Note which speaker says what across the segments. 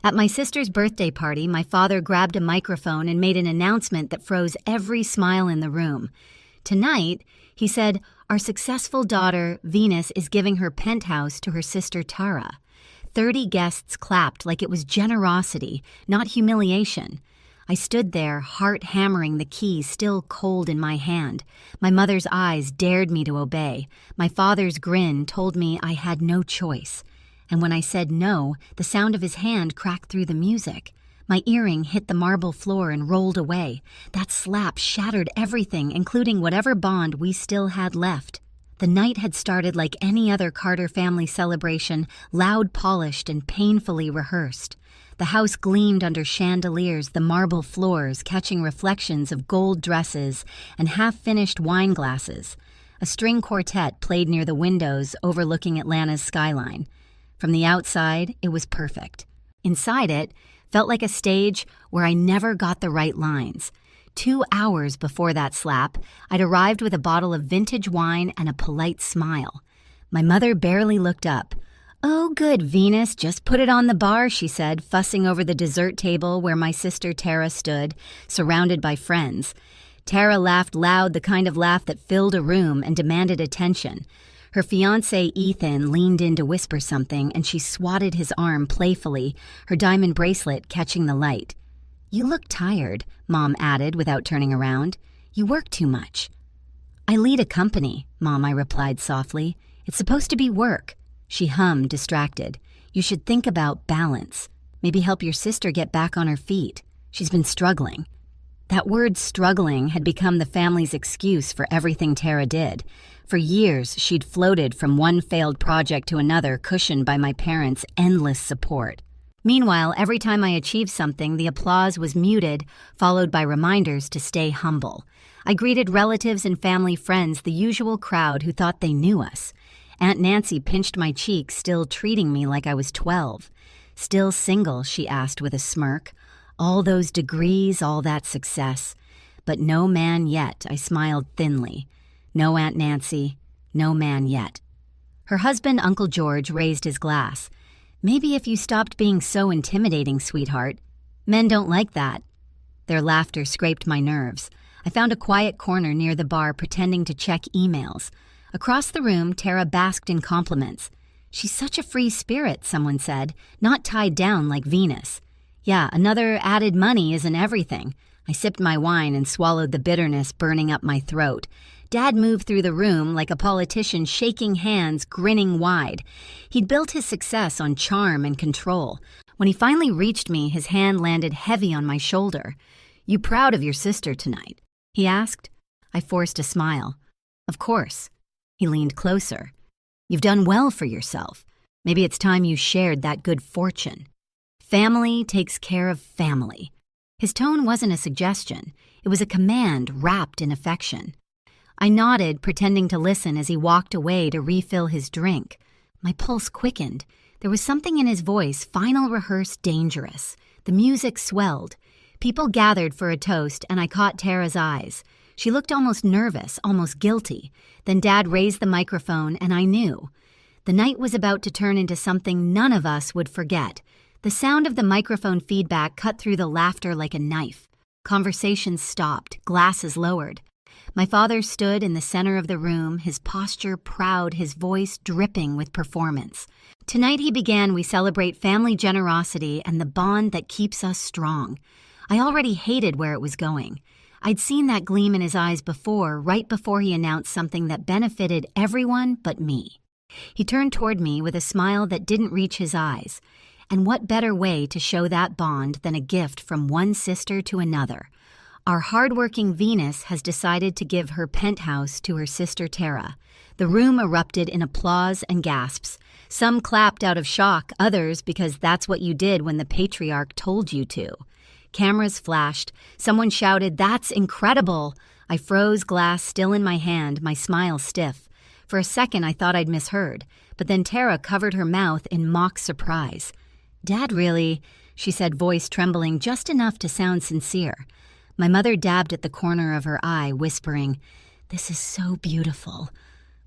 Speaker 1: At my sister's birthday party, my father grabbed a microphone and made an announcement that froze every smile in the room. Tonight, he said, our successful daughter, Venus, is giving her penthouse to her sister Tara. 30 guests clapped like it was generosity, not humiliation. I stood there, heart hammering the keys still cold in my hand. My mother's eyes dared me to obey. My father's grin told me I had no choice. And when I said no, the sound of his hand cracked through the music. My earring hit the marble floor and rolled away. That slap shattered everything, including whatever bond we still had left. The night had started like any other Carter family celebration, loud, polished, and painfully rehearsed. The house gleamed under chandeliers, the marble floors catching reflections of gold dresses and half-finished wine glasses. A string quartet played near the windows overlooking Atlanta's skyline. From the outside, it was perfect. Inside it, felt like a stage where I never got the right lines. 2 hours before that slap, I'd arrived with a bottle of vintage wine and a polite smile. My mother barely looked up. "Oh, good, Venus, just put it on the bar," she said, fussing over the dessert table where my sister Tara stood, surrounded by friends. Tara laughed loud, the kind of laugh that filled a room and demanded attention. Her fiancé, Ethan, leaned in to whisper something, and she swatted his arm playfully, her diamond bracelet catching the light. "You look tired," Mom added without turning around. "You work too much." "I lead a company," Mom, I replied softly. "It's supposed to be work." She hummed, distracted. "You should think about balance. Maybe help your sister get back on her feet. She's been struggling." That word struggling had become the family's excuse for everything Tara did. For years, she'd floated from one failed project to another, cushioned by my parents' endless support. Meanwhile, every time I achieved something, the applause was muted, followed by reminders to stay humble. I greeted relatives and family friends, the usual crowd who thought they knew us. Aunt Nancy pinched my cheek, still treating me like I was 12. "Still single?" she asked with a smirk. "All those degrees, all that success. But no man yet," I smiled thinly. "No, Aunt Nancy, no man yet." Her husband, Uncle George, raised his glass. "Maybe if you stopped being so intimidating, sweetheart. Men don't like that." Their laughter scraped my nerves. I found a quiet corner near the bar, pretending to check emails. Across the room, Tara basked in compliments. "She's such a free spirit," someone said, "not tied down like Venus." "Yeah, another added money isn't everything." I sipped my wine and swallowed the bitterness burning up my throat. Dad moved through the room like a politician, shaking hands, grinning wide. He'd built his success on charm and control. When he finally reached me, his hand landed heavy on my shoulder. "You proud of your sister tonight?" he asked. I forced a smile. "Of course." He leaned closer. "You've done well for yourself. Maybe it's time you shared that good fortune. Family takes care of family." His tone wasn't a suggestion. It was a command wrapped in affection. I nodded, pretending to listen as he walked away to refill his drink. My pulse quickened. There was something in his voice, final rehearsed dangerous. The music swelled. People gathered for a toast, and I caught Tara's eyes. She looked almost nervous, almost guilty. Then Dad raised the microphone, and I knew. The night was about to turn into something none of us would forget. The sound of the microphone feedback cut through the laughter like a knife. Conversations stopped, glasses lowered. My father stood in the center of the room, his posture proud, his voice dripping with performance. "Tonight," he began, "we celebrate family generosity and the bond that keeps us strong." I already hated where it was going. I'd seen that gleam in his eyes before, right before he announced something that benefited everyone but me. He turned toward me with a smile that didn't reach his eyes. And what better way to show that bond than a gift from one sister to another? Our hardworking Venus has decided to give her penthouse to her sister Tara. The room erupted in applause and gasps. Some clapped out of shock, others because that's what you did when the patriarch told you to. Cameras flashed. Someone shouted, "That's incredible!" I froze, glass still in my hand, my smile stiff. For a second I thought I'd misheard, but then Tara covered her mouth in mock surprise. "Dad really," she said, voice trembling just enough to sound sincere. My mother dabbed at the corner of her eye, whispering, "This is so beautiful."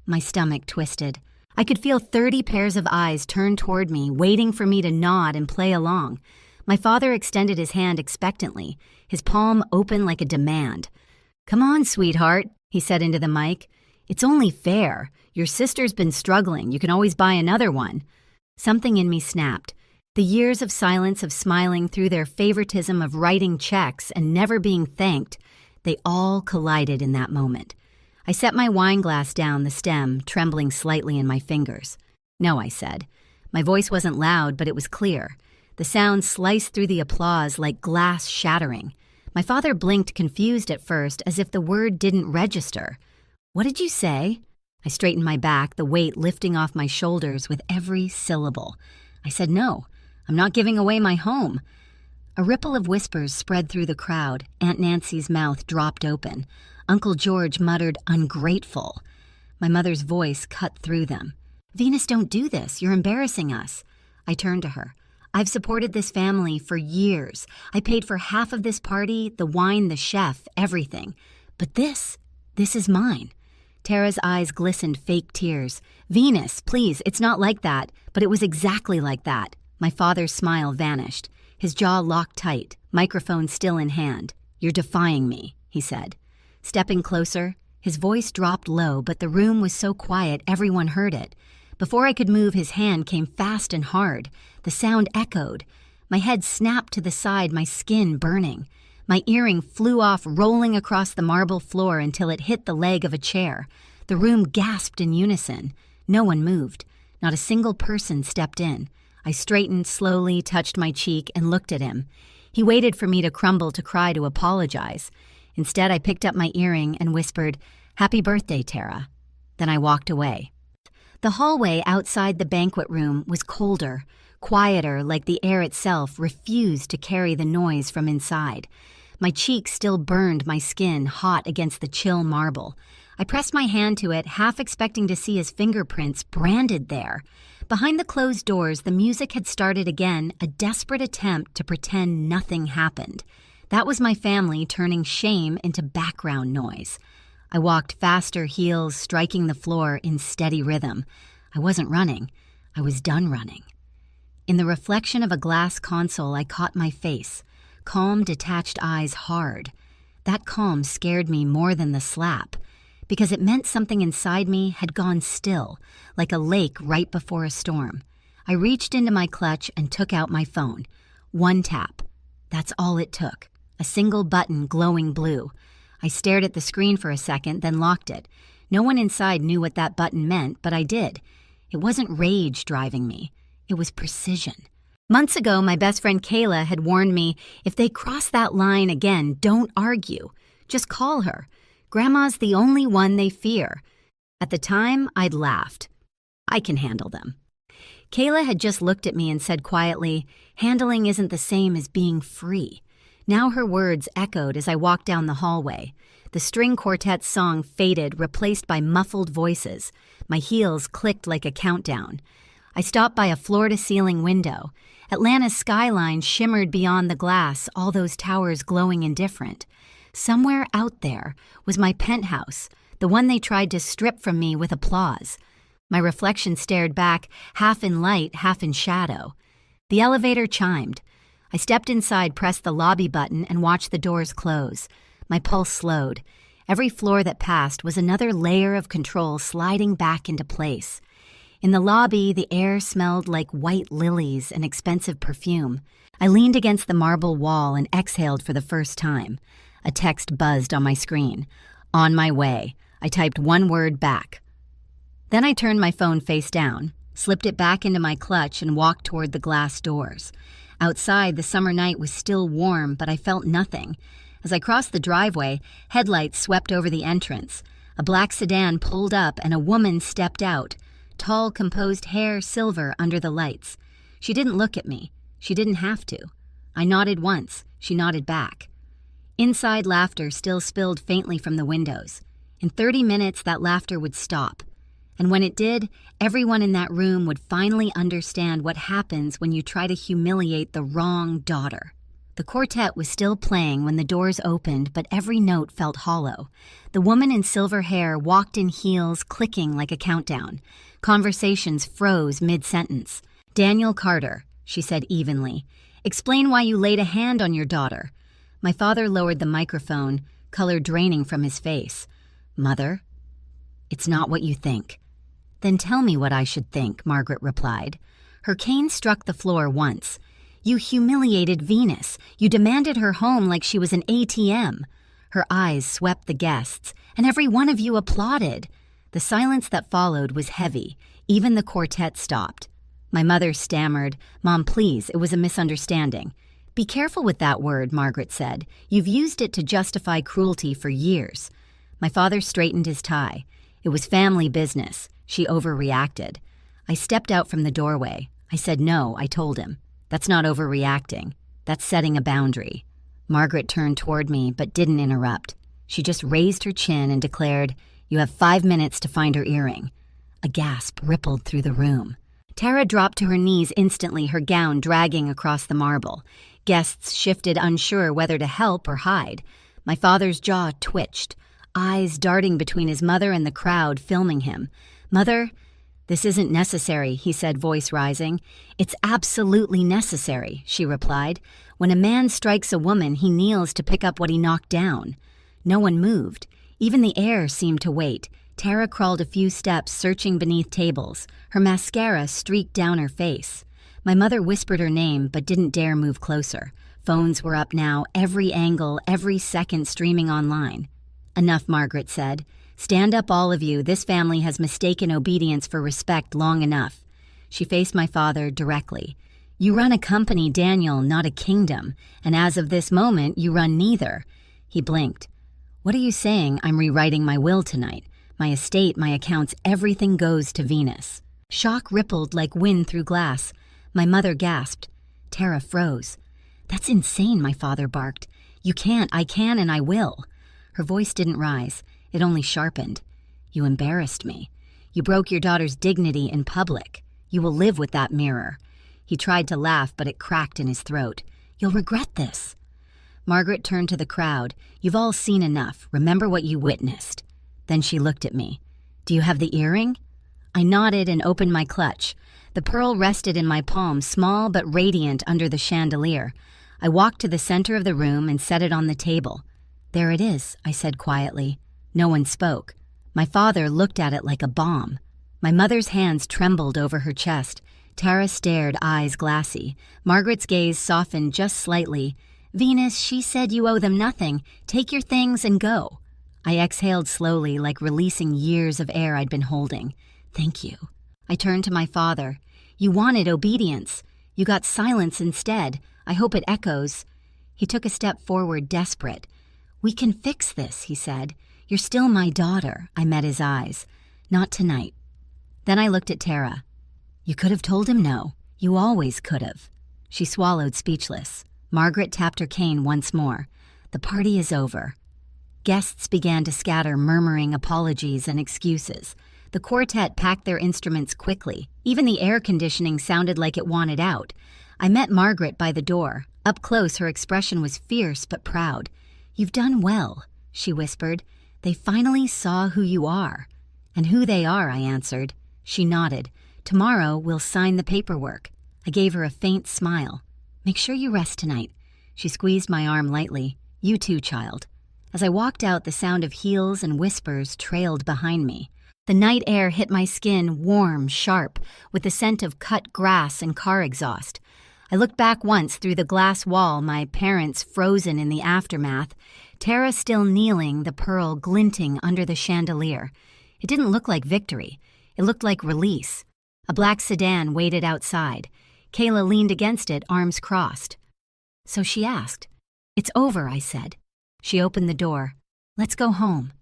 Speaker 1: My stomach twisted. I could feel 30 pairs of eyes turn toward me, waiting for me to nod and play along. My father extended his hand expectantly, his palm open like a demand. "Come on, sweetheart," he said into the mic. "It's only fair. Your sister's been struggling. You can always buy another one." Something in me snapped. The years of silence of smiling through their favoritism of writing checks and never being thanked, they all collided in that moment. I set my wine glass down the stem, trembling slightly in my fingers. "No," I said. My voice wasn't loud, but it was clear. The sound sliced through the applause like glass shattering. My father blinked confused at first, as if the word didn't register. "What did you say?" I straightened my back, the weight lifting off my shoulders with every syllable. I said, "No, I'm not giving away my home." A ripple of whispers spread through the crowd. Aunt Nancy's mouth dropped open. Uncle George muttered, "Ungrateful." My mother's voice cut through them. "Venus, don't do this. You're embarrassing us." I turned to her. "I've supported this family for years. I paid for half of this party, the wine, the chef, everything. But this is mine." Tara's eyes glistened fake tears. "Venus, please, it's not like that." But it was exactly like that. My father's smile vanished. His jaw locked tight, microphone still in hand. "You're defying me," he said. Stepping closer, his voice dropped low, but the room was so quiet everyone heard it. Before I could move, his hand came fast and hard. The sound echoed. My head snapped to the side, my skin burning. My earring flew off, rolling across the marble floor until it hit the leg of a chair. The room gasped in unison. No one moved. Not a single person stepped in. I straightened slowly, touched my cheek, and looked at him. He waited for me to crumble to cry to apologize. Instead, I picked up my earring and whispered, "Happy birthday, Tara." Then I walked away. The hallway outside the banquet room was colder, quieter, like the air itself refused to carry the noise from inside. My cheek still burned my skin hot against the chill marble. I pressed my hand to it, half expecting to see his fingerprints branded there. Behind the closed doors, the music had started again, a desperate attempt to pretend nothing happened. That was my family turning shame into background noise. I walked faster, heels striking the floor in steady rhythm. I wasn't running. I was done running. In the reflection of a glass console, I caught my face. Calm, detached eyes hard. That calm scared me more than the slap, because it meant something inside me had gone still, like a lake right before a storm. I reached into my clutch and took out my phone. One tap. That's all it took. A single button glowing blue. I stared at the screen for a second, then locked it. No one inside knew what that button meant, but I did. It wasn't rage driving me. It was precision. Months ago, my best friend Kayla had warned me, if they cross that line again, don't argue. Just call her. Grandma's the only one they fear. At the time, I'd laughed. I can handle them. Kayla had just looked at me and said quietly, "Handling isn't the same as being free." Now her words echoed as I walked down the hallway. The string quartet's song faded, replaced by muffled voices. My heels clicked like a countdown. I stopped by a floor-to-ceiling window. Atlanta's skyline shimmered beyond the glass, all those towers glowing indifferent. Somewhere out there was my penthouse, the one they tried to strip from me with applause. My reflection stared back, half in light, half in shadow. The elevator chimed. I stepped inside, pressed the lobby button, and watched the doors close. My pulse slowed. Every floor that passed was another layer of control sliding back into place. In the lobby, the air smelled like white lilies and expensive perfume. I leaned against the marble wall and exhaled for the first time. A text buzzed on my screen. "On my way." I typed one word back. Then I turned my phone face down, slipped it back into my clutch, and walked toward the glass doors. Outside, the summer night was still warm, but I felt nothing. As I crossed the driveway, headlights swept over the entrance. A black sedan pulled up and a woman stepped out. Tall, composed hair, silver under the lights. She didn't look at me. She didn't have to. I nodded once. She nodded back. Inside, laughter still spilled faintly from the windows. In 30 minutes, that laughter would stop. And when it did, everyone in that room would finally understand what happens when you try to humiliate the wrong daughter. The quartet was still playing when the doors opened, but every note felt hollow. The woman in silver hair walked in heels, clicking like a countdown. Conversations froze mid-sentence. "Daniel Carter," she said evenly. Explain why you laid a hand on your daughter." My father lowered the microphone, color draining from his face. "Mother, it's not what you think." "Then tell me what I should think," Margaret replied. Her cane struck the floor once. "You humiliated Venus. You demanded her home like she was an ATM." Her eyes swept the guests, and every one of you applauded. The silence that followed was heavy. Even the quartet stopped. My mother stammered, "Mom, please, it was a misunderstanding." "Be careful with that word," Margaret said. "You've used it to justify cruelty for years." My father straightened his tie. It was family business. She overreacted. I stepped out from the doorway. I said no, I told him. "That's not overreacting. That's setting a boundary." Margaret turned toward me but didn't interrupt. She just raised her chin and declared, "You have 5 minutes to find her earring." A gasp rippled through the room. Tara dropped to her knees instantly, her gown dragging across the marble. Guests shifted, unsure whether to help or hide. My father's jaw twitched, eyes darting between his mother and the crowd filming him. "Mother, this isn't necessary," he said, voice rising. "It's absolutely necessary," she replied. "When a man strikes a woman, he kneels to pick up what he knocked down." No one moved. Even the air seemed to wait. Tara crawled a few steps, searching beneath tables. Her mascara streaked down her face. My mother whispered her name, but didn't dare move closer. Phones were up now, every angle, every second streaming online. "Enough," Margaret said. "Stand up, all of you. This family has mistaken obedience for respect long enough." She faced my father directly. "You run a company, Daniel, not a kingdom, and as of this moment, you run neither." He blinked. "What are you saying? I'm rewriting my will tonight. My estate, my accounts, everything goes to Venus." Shock rippled like wind through glass. My mother gasped. Tara froze. "That's insane," my father barked. "You can't, I can, and I will." Her voice didn't rise. It only sharpened. "You embarrassed me. You broke your daughter's dignity in public. You will live with that mirror." He tried to laugh, but it cracked in his throat. "You'll regret this." Margaret turned to the crowd. "You've all seen enough. Remember what you witnessed." Then she looked at me. "Do you have the earring?" I nodded and opened my clutch. The pearl rested in my palm, small but radiant under the chandelier. I walked to the center of the room and set it on the table. "There it is," I said quietly. No one spoke. My father looked at it like a bomb. My mother's hands trembled over her chest. Tara stared, eyes glassy. Margaret's gaze softened just slightly. "Venus, she said you owe them nothing. Take your things and go." I exhaled slowly, like releasing years of air I'd been holding. "Thank you." I turned to my father. "You wanted obedience. You got silence instead. I hope it echoes." He took a step forward, desperate. "We can fix this," he said. "You're still my daughter." I met his eyes. "Not tonight." Then I looked at Tara. "You could have told him no. You always could have." She swallowed, speechless. Margaret tapped her cane once more. "The party is over." Guests began to scatter, murmuring apologies and excuses. The quartet packed their instruments quickly. Even the air conditioning sounded like it wanted out. I met Margaret by the door. Up close, her expression was fierce but proud. "You've done well," she whispered. "They finally saw who you are." "And who they are," I answered. She nodded. "Tomorrow we'll sign the paperwork." I gave her a faint smile. "Make sure you rest tonight." She squeezed my arm lightly. "You too, child." As I walked out, the sound of heels and whispers trailed behind me. The night air hit my skin, warm, sharp, with the scent of cut grass and car exhaust. I looked back once through the glass wall, my parents frozen in the aftermath, Tara still kneeling, the pearl glinting under the chandelier. It didn't look like victory. It looked like release. A black sedan waited outside. Kayla leaned against it, arms crossed. So she asked. "It's over," I said. She opened the door. "Let's go home."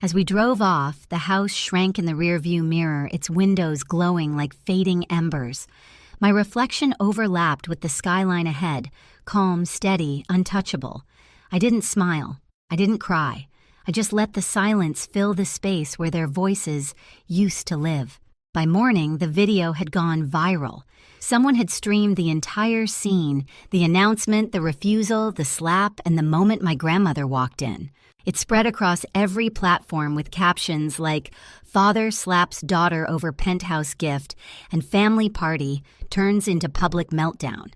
Speaker 1: As we drove off, the house shrank in the rearview mirror, its windows glowing like fading embers. My reflection overlapped with the skyline ahead, calm, steady, untouchable. I didn't smile. I didn't cry. I just let the silence fill the space where their voices used to live. By morning, the video had gone viral. Someone had streamed the entire scene, the announcement, the refusal, the slap, and the moment my grandmother walked in. It spread across every platform with captions like, "Father slaps daughter over penthouse gift," and "Family party turns into public meltdown."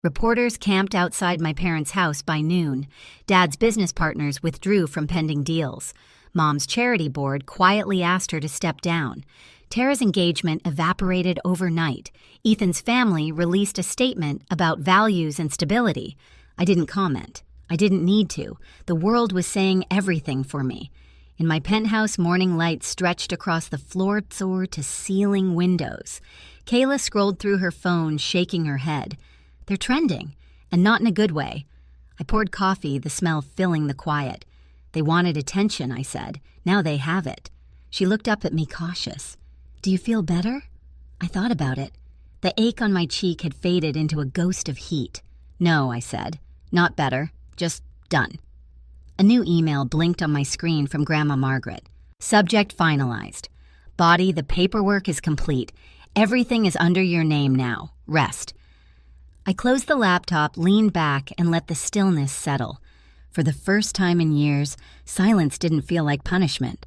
Speaker 1: Reporters camped outside my parents' house by noon. Dad's business partners withdrew from pending deals. Mom's charity board quietly asked her to step down. Tara's engagement evaporated overnight. Ethan's family released a statement about values and stability. I didn't comment. I didn't need to. The world was saying everything for me. In my penthouse, morning light stretched across the floor-to-ceiling windows. Kayla scrolled through her phone, shaking her head. They're trending, and not in a good way. I poured coffee, the smell filling the quiet. They wanted attention, I said. Now they have it. She looked up at me cautious. Do you feel better? I thought about it. The ache on my cheek had faded into a ghost of heat. No, I said. Not better. Just done. A new email blinked on my screen from Grandma Margaret. Subject finalized. Body, the paperwork is complete. Everything is under your name now. Rest. I closed the laptop, leaned back, and let the stillness settle. For the first time in years, silence didn't feel like punishment.